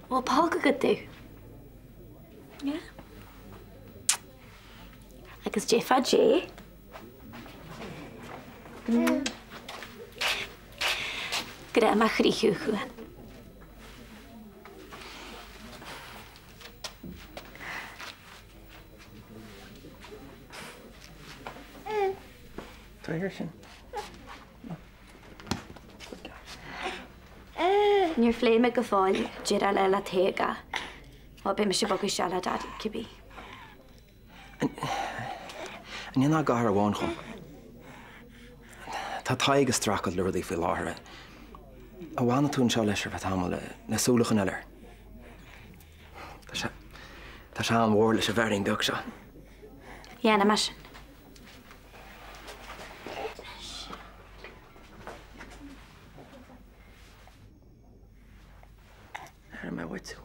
Well, pága go dú. Yeah. Agus Jefa J. Gyda yma chrichw Cuán. Tá hir sin. Níor fléime go fáil gira le le téga. Má be me se bogu se le dad cibí. An yna gahar bháin chum. Tá taig is strachad le rudaí fí láthra. A bhána tún seo leis ar bheit tamil na súlachan eile. Tá se an mhór leis a bhering dug seo. Iana mar sin. Ar mé bhaid tú.